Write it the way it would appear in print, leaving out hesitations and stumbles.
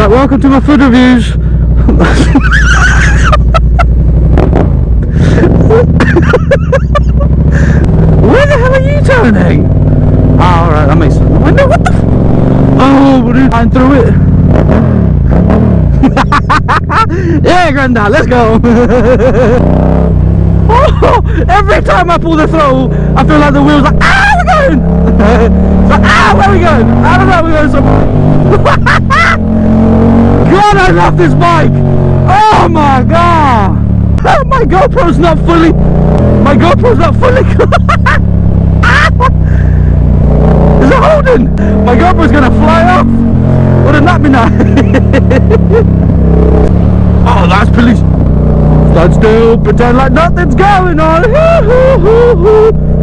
Right, welcome to my food reviews. Where the hell are you turning? Oh, alright, that makes sense. I know, what the oh, we're going through it. Yeah, Grandad, let's go. Oh, every time I pull the throttle, I feel like the wheels like, ah, we're going. It's like, ah, where are we going? I don't know, we're going somewhere. God, I love this bike. Oh my god. My GoPro's not fully Is it holding? My GoPro's gonna fly off. Wouldn't that be nice? Oh, that's police. Stand still, pretend like nothing's going on.